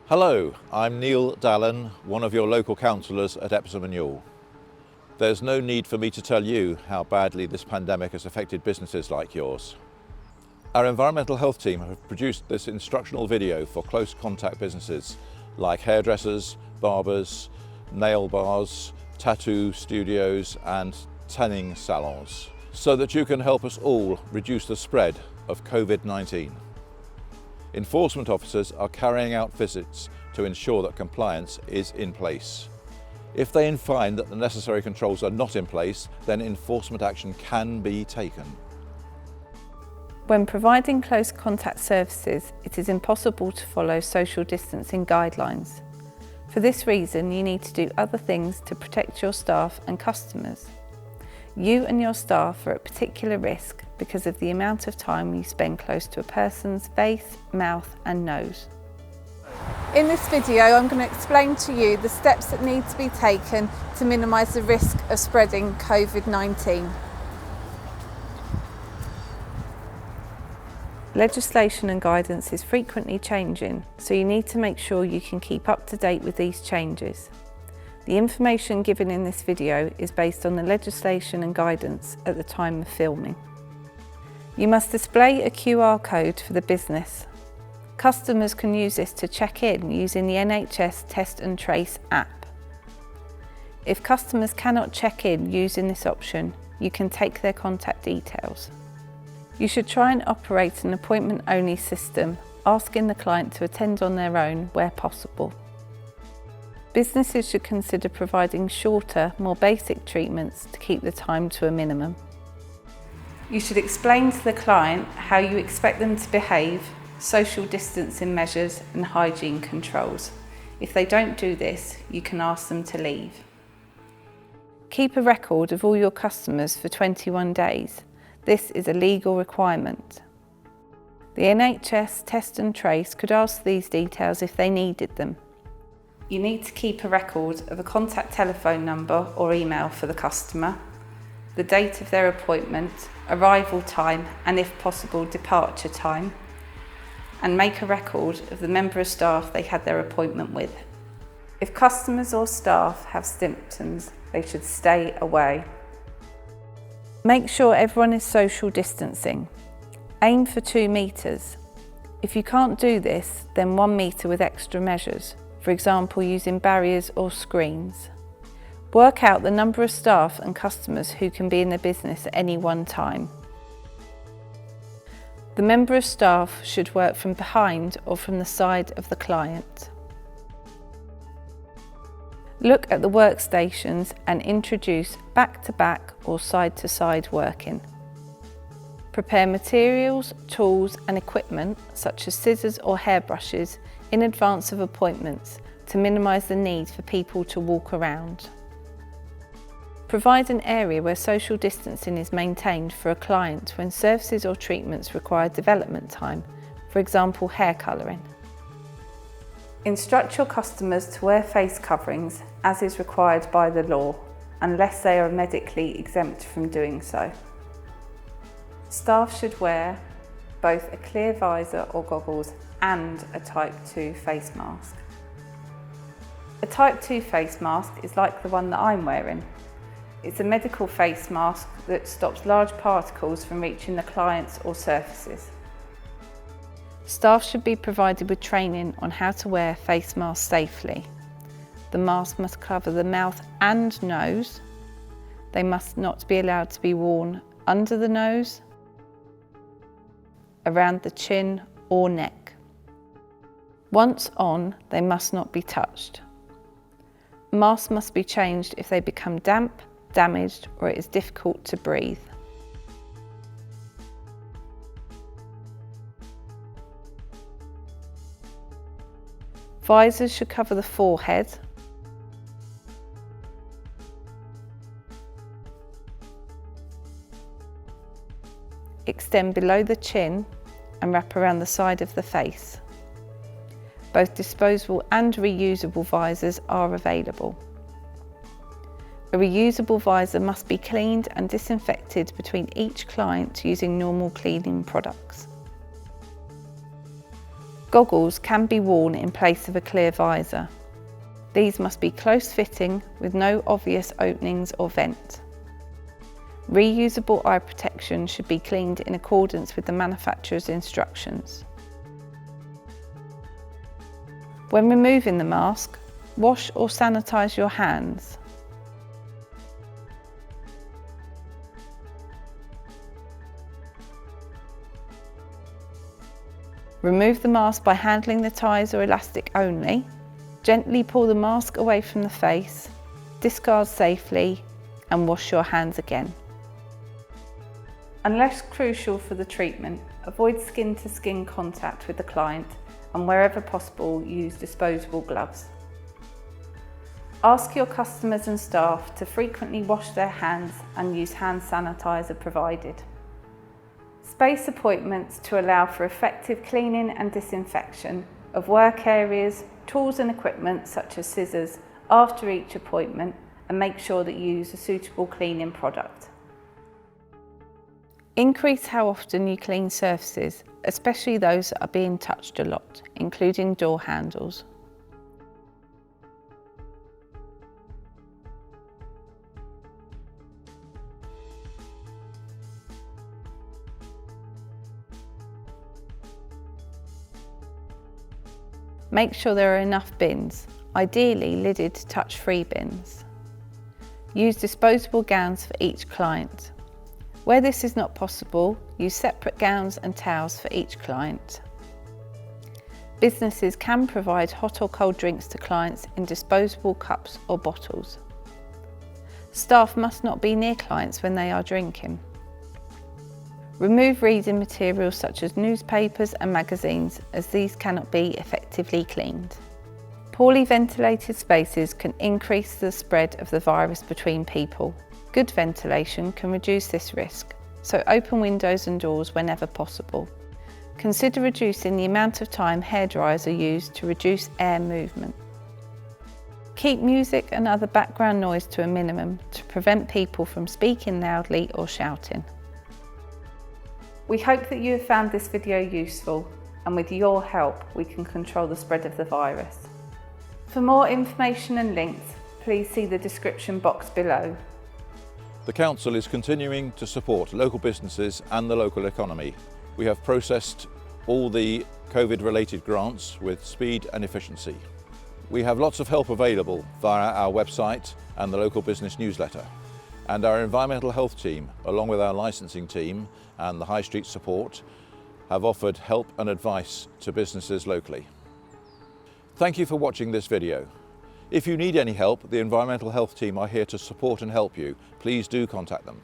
Hello, I'm Neil Dallin, one of your local councillors at Epsom and Ewell. There's no need for me to tell you how badly this pandemic has affected businesses like yours. Our environmental health team have produced this instructional video for close contact businesses like hairdressers, barbers, nail bars, tattoo studios and tanning salons, so that you can help us all reduce the spread of COVID-19. Enforcement officers are carrying out visits to ensure that compliance is in place. If they find that the necessary controls are not in place, then enforcement action can be taken. When providing close contact services, it is impossible to follow social distancing guidelines. For this reason, you need to do other things to protect your staff and customers. You and your staff are at particular risk because of the amount of time you spend close to a person's face, mouth and nose. In this video, I'm going to explain to you the steps that need to be taken to minimise the risk of spreading COVID-19. Legislation and guidance is frequently changing, so you need to make sure you can keep up to date with these changes. The information given in this video is based on the legislation and guidance at the time of filming. You must display a QR code for the business. Customers can use this to check in using the NHS Test and Trace app. If customers cannot check in using this option, you can take their contact details. You should try and operate an appointment-only system, asking the client to attend on their own where possible. Businesses should consider providing shorter, more basic treatments to keep the time to a minimum. You should explain to the client how you expect them to behave, social distancing measures and hygiene controls. If they don't do this, you can ask them to leave. Keep a record of all your customers for 21 days. This is a legal requirement. The NHS Test and Trace could ask these details if they needed them. You need to keep a record of a contact telephone number or email for the customer, the date of their appointment, arrival time and if possible departure time, and make a record of the member of staff they had their appointment with. If customers or staff have symptoms, they should stay away. Make sure everyone is social distancing. Aim for 2 metres. If you can't do this, then 1 metre with extra measures, for example using barriers or screens. Work out the number of staff and customers who can be in the business at any one time. The member of staff should work from behind or from the side of the client. Look at the workstations and introduce back-to-back or side-to-side working. Prepare materials, tools and equipment such as scissors or hairbrushes in advance of appointments to minimise the need for people to walk around. Provide an area where social distancing is maintained for a client when services or treatments require development time, for example hair colouring. Instruct your customers to wear face coverings as is required by the law, unless they are medically exempt from doing so. Staff should wear both a clear visor or goggles and a Type 2 face mask. A Type 2 face mask is like the one that I'm wearing. It's a medical face mask that stops large particles from reaching the clients or surfaces. Staff should be provided with training on how to wear face masks safely. The mask must cover the mouth and nose. They must not be allowed to be worn under the nose, around the chin or neck. Once on, they must not be touched. Masks must be changed if they become damp, damaged or it is difficult to breathe. Visors should cover the forehead, extend below the chin and wrap around the side of the face. Both disposable and reusable visors are available. A reusable visor must be cleaned and disinfected between each client using normal cleaning products. Goggles can be worn in place of a clear visor. These must be close-fitting with no obvious openings or vent. Reusable eye protection should be cleaned in accordance with the manufacturer's instructions. When removing the mask, wash or sanitise your hands. Remove the mask by handling the ties or elastic only. Gently pull the mask away from the face, discard safely, and wash your hands again. Unless crucial for the treatment, avoid skin-to-skin contact with the client and wherever possible use disposable gloves. Ask your customers and staff to frequently wash their hands and use hand sanitizer provided. Space appointments to allow for effective cleaning and disinfection of work areas, tools and equipment such as scissors after each appointment, and make sure that you use a suitable cleaning product. Increase how often you clean surfaces, especially those that are being touched a lot, including door handles. Make sure there are enough bins, ideally lidded touch-free bins. Use disposable gowns for each client. Where this is not possible, use separate gowns and towels for each client. Businesses can provide hot or cold drinks to clients in disposable cups or bottles. Staff must not be near clients when they are drinking. Remove reading materials such as newspapers and magazines, as these cannot be effectively cleaned. Poorly ventilated spaces can increase the spread of the virus between people. Good ventilation can reduce this risk, so open windows and doors whenever possible. Consider reducing the amount of time hairdryers are used to reduce air movement. Keep music and other background noise to a minimum to prevent people from speaking loudly or shouting. We hope that you have found this video useful, and with your help we can control the spread of the virus. For more information and links, please see the description box below. The Council is continuing to support local businesses and the local economy. We have processed all the COVID-related grants with speed and efficiency. We have lots of help available via our website and the local business newsletter. And our environmental health team, along with our licensing team and the high street support, have offered help and advice to businesses locally. Thank you for watching this video. If you need any help, the environmental health team are here to support and help you. Please do contact them.